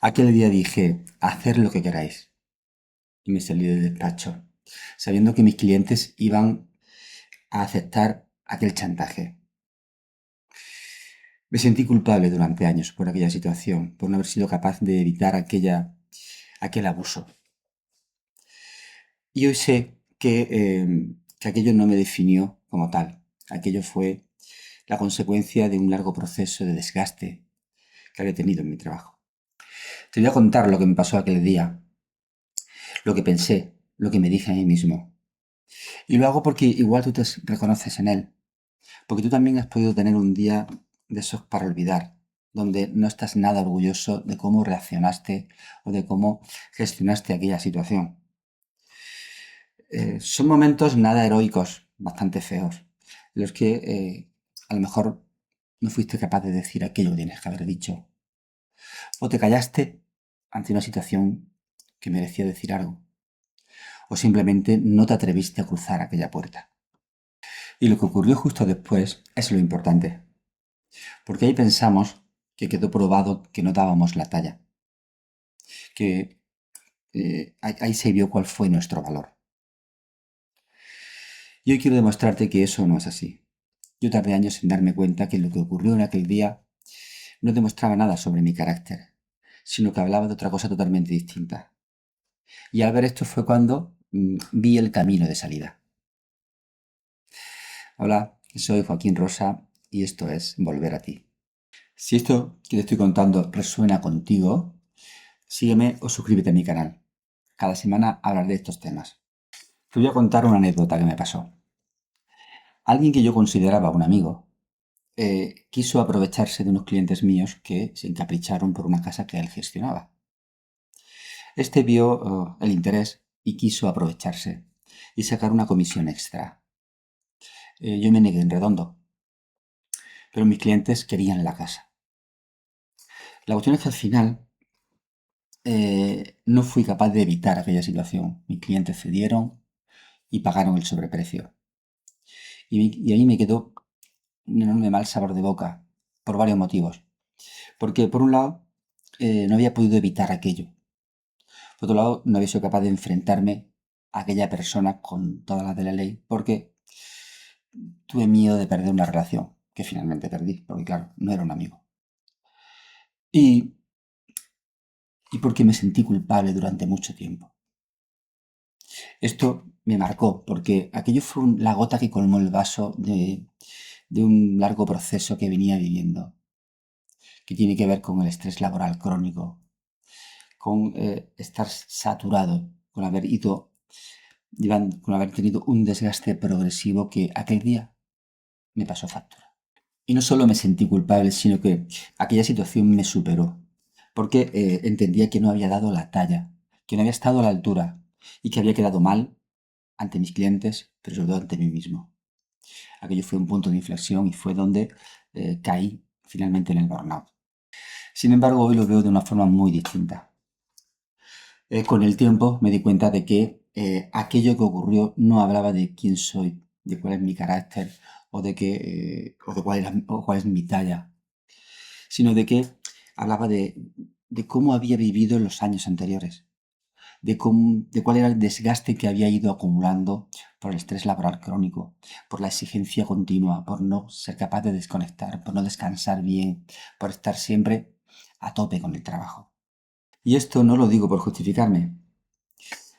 Aquel día dije, hacer lo que queráis. Y me salí del despacho, sabiendo que mis clientes iban a aceptar aquel chantaje. Me sentí culpable durante años por aquella situación, por no haber sido capaz de evitar aquel abuso. Y hoy sé que aquello no me definió como tal. Aquello fue la consecuencia de un largo proceso de desgaste que había tenido en mi trabajo. Te voy a contar lo que me pasó aquel día, lo que pensé, lo que me dije a mí mismo. Y lo hago porque igual tú te reconoces en él, porque tú también has podido tener un día de esos para olvidar, donde no estás nada orgulloso de cómo reaccionaste o de cómo gestionaste aquella situación. Son momentos nada heroicos, bastante feos, en los que a lo mejor no fuiste capaz de decir aquello que tienes que haber dicho, o te callaste ante una situación que merecía decir algo, o simplemente no te atreviste a cruzar aquella puerta. Y lo que ocurrió justo después es lo importante, porque ahí pensamos que quedó probado que no dábamos la talla, que ahí se vio cuál fue nuestro valor. Y hoy quiero demostrarte que eso no es así. Yo tardé años en darme cuenta que lo que ocurrió en aquel día no demostraba nada sobre mi carácter, sino que hablaba de otra cosa totalmente distinta. Y al ver esto fue cuando vi el camino de salida. Hola, soy Joaquín Rosa y esto es Volver a ti. Si esto que te estoy contando resuena contigo, sígueme o suscríbete a mi canal. Cada semana hablaré de estos temas. Te voy a contar una anécdota que me pasó. Alguien que yo consideraba un amigo quiso aprovecharse de unos clientes míos que se encapricharon por una casa que él gestionaba. Este vio el interés y quiso aprovecharse y sacar una comisión extra. Yo me negué en redondo, pero mis clientes querían la casa. La cuestión es que al final no fui capaz de evitar aquella situación. Mis clientes cedieron y pagaron el sobreprecio. Y ahí me quedó un enorme mal sabor de boca por varios motivos. Porque por un lado no había podido evitar aquello. Por otro lado, no había sido capaz de enfrentarme a aquella persona con todas las de la ley porque tuve miedo de perder una relación que finalmente perdí, porque claro, no era un amigo. Y, y porque me sentí culpable durante mucho tiempo. Esto me marcó porque aquello fue la gota que colmó el vaso de un largo proceso que venía viviendo, que tiene que ver con el estrés laboral crónico, con estar saturado, con haber tenido un desgaste progresivo que aquel día me pasó factura. Y no solo me sentí culpable, sino que aquella situación me superó, porque entendía que no había dado la talla, que no había estado a la altura y que había quedado mal ante mis clientes, pero sobre todo ante mí mismo. Aquello fue un punto de inflexión y fue donde caí finalmente en el burnout. Sin embargo, hoy lo veo de una forma muy distinta. Con el tiempo me di cuenta de que aquello que ocurrió no hablaba de quién soy, de cuál es mi carácter o o cuál es mi talla, sino de que hablaba de cómo había vivido en los años anteriores, de cuál era el desgaste que había ido acumulando por el estrés laboral crónico, por la exigencia continua, por no ser capaz de desconectar, por no descansar bien, por estar siempre a tope con el trabajo. Y esto no lo digo por justificarme.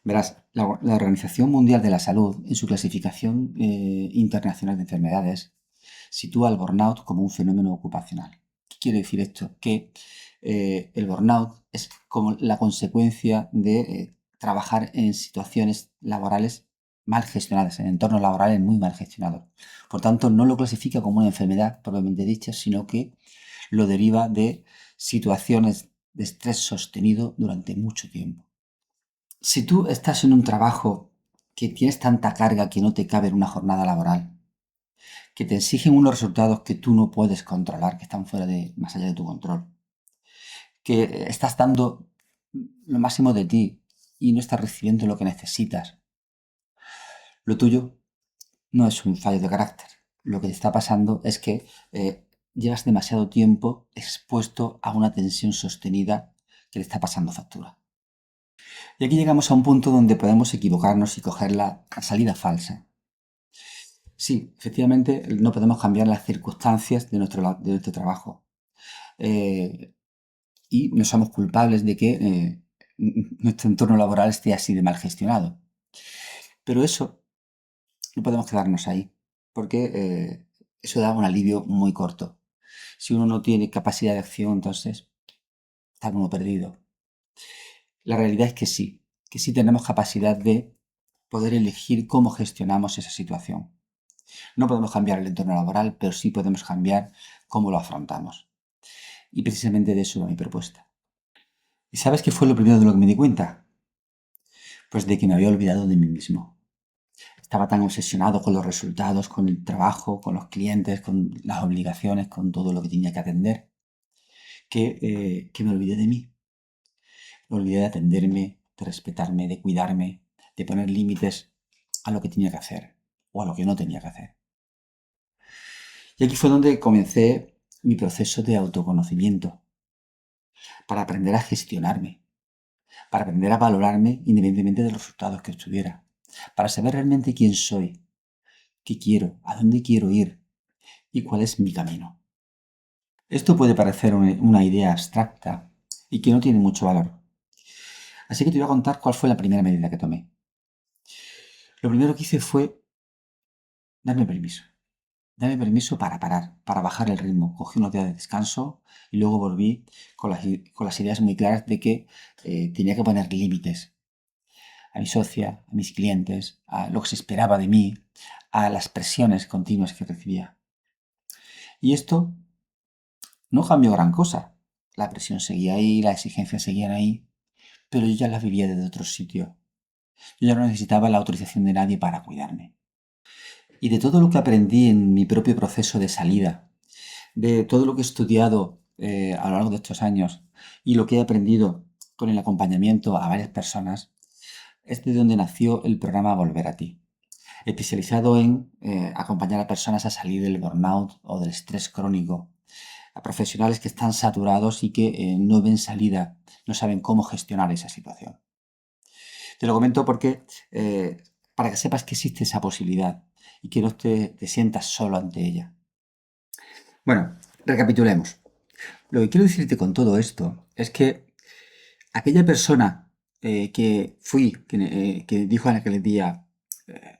Verás, la Organización Mundial de la Salud, en su clasificación internacional de enfermedades, sitúa el burnout como un fenómeno ocupacional. ¿Qué quiere decir esto? Que el burnout es como la consecuencia de trabajar en situaciones laborales mal gestionadas, en entornos laborales muy mal gestionados. Por tanto, no lo clasifica como una enfermedad propiamente dicha, sino que lo deriva de situaciones de estrés sostenido durante mucho tiempo. Si tú estás en un trabajo que tienes tanta carga que no te cabe en una jornada laboral, que te exigen unos resultados que tú no puedes controlar, que están más allá de tu control, que estás dando lo máximo de ti y no estás recibiendo lo que necesitas, lo tuyo no es un fallo de carácter. Lo que te está pasando es que llevas demasiado tiempo expuesto a una tensión sostenida que le está pasando factura. Y aquí llegamos a un punto donde podemos equivocarnos y coger la salida falsa. Sí, efectivamente, no podemos cambiar las circunstancias de nuestro trabajo. Y no somos culpables de que nuestro entorno laboral esté así de mal gestionado. Pero eso no podemos quedarnos ahí, porque eso da un alivio muy corto. Si uno no tiene capacidad de acción, entonces está como perdido. La realidad es que sí tenemos capacidad de poder elegir cómo gestionamos esa situación. No podemos cambiar el entorno laboral, pero sí podemos cambiar cómo lo afrontamos. Y precisamente de eso va mi propuesta. ¿Y sabes qué fue lo primero de lo que me di cuenta? Pues de que me había olvidado de mí mismo. Estaba tan obsesionado con los resultados, con el trabajo, con los clientes, con las obligaciones, con todo lo que tenía que atender, que me olvidé de mí. Me olvidé de atenderme, de respetarme, de cuidarme, de poner límites a lo que tenía que hacer o a lo que no tenía que hacer. Y aquí fue donde comencé mi proceso de autoconocimiento, para aprender a gestionarme, para aprender a valorarme independientemente de los resultados que obtuviera, para saber realmente quién soy, qué quiero, a dónde quiero ir y cuál es mi camino. Esto puede parecer una idea abstracta y que no tiene mucho valor. Así que te voy a contar cuál fue la primera medida que tomé. Lo primero que hice fue darme permiso. Darme permiso para parar, para bajar el ritmo. Cogí unos días de descanso y luego volví con las ideas muy claras de que tenía que poner límites a mi socia, a mis clientes, a lo que se esperaba de mí, a las presiones continuas que recibía. Y esto no cambió gran cosa. La presión seguía ahí, las exigencias seguían ahí, pero yo ya las vivía desde otro sitio. Yo ya no necesitaba la autorización de nadie para cuidarme. Y de todo lo que aprendí en mi propio proceso de salida, de todo lo que he estudiado a lo largo de estos años y lo que he aprendido con el acompañamiento a varias personas, es de donde nació el programa Volver a ti, especializado en acompañar a personas a salir del burnout o del estrés crónico, a profesionales que están saturados y que no ven salida, no saben cómo gestionar esa situación. Te lo comento porque para que sepas que existe esa posibilidad y que no te sientas solo ante ella. Bueno, recapitulemos. Lo que quiero decirte con todo esto es que aquella persona que dijo en aquel día, eh,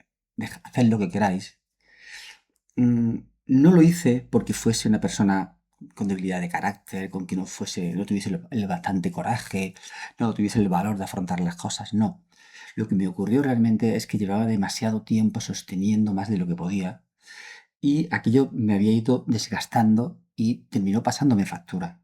haced lo que queráis, no lo hice porque fuese una persona con debilidad de carácter, con que no tuviese el bastante coraje, no tuviese el valor de afrontar las cosas, no. Lo que me ocurrió realmente es que llevaba demasiado tiempo sosteniendo más de lo que podía y aquello me había ido desgastando y terminó pasándome factura.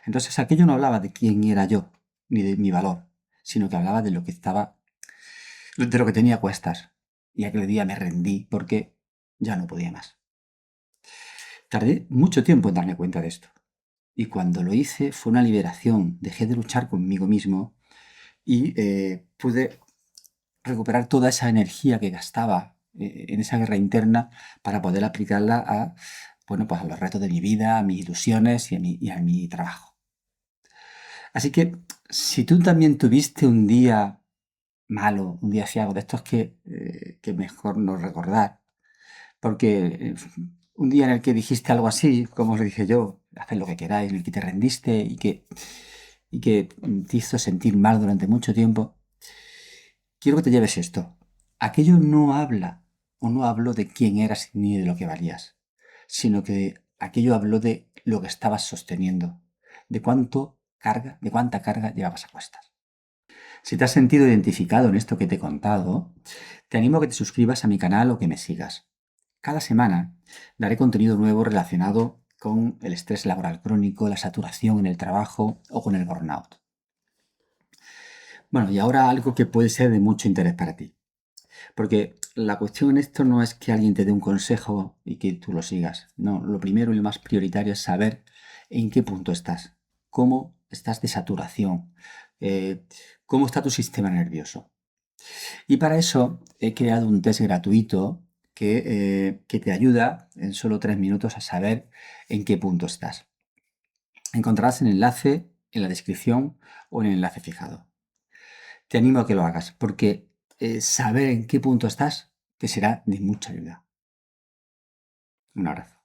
Entonces aquello no hablaba de quién era yo, ni de mi valor, sino que hablaba de lo de lo que tenía a cuestas. Y aquel día me rendí porque ya no podía más. Tardé mucho tiempo en darme cuenta de esto. Y cuando lo hice fue una liberación. Dejé de luchar conmigo mismo y pude recuperar toda esa energía que gastaba en esa guerra interna para poder aplicarla a, bueno, pues a los retos de mi vida, a mis ilusiones y a mi trabajo. Así que si tú también tuviste un día malo, un día ciago, de estos que mejor no recordar, porque un día en el que dijiste algo así, como os lo dije yo, haced lo que queráis, en el que te rendiste y que te hizo sentir mal durante mucho tiempo, quiero que te lleves esto. Aquello no habla o no habló de quién eras ni de lo que valías, sino que aquello habló de lo que estabas sosteniendo, de cuánta carga llevabas a cuestas. Si te has sentido identificado en esto que te he contado, te animo a que te suscribas a mi canal o que me sigas. Cada semana daré contenido nuevo relacionado con el estrés laboral crónico, la saturación en el trabajo o con el burnout. Bueno, y ahora algo que puede ser de mucho interés para ti. Porque la cuestión en esto no es que alguien te dé un consejo y que tú lo sigas. No, lo primero y lo más prioritario es saber en qué punto estás, cómo estás de saturación, cómo está tu sistema nervioso. Y para eso he creado un test gratuito que te ayuda en solo 3 minutos a saber en qué punto estás. Encontrarás el enlace en la descripción o en el enlace fijado. Te animo a que lo hagas porque saber en qué punto estás te será de mucha ayuda. Un abrazo.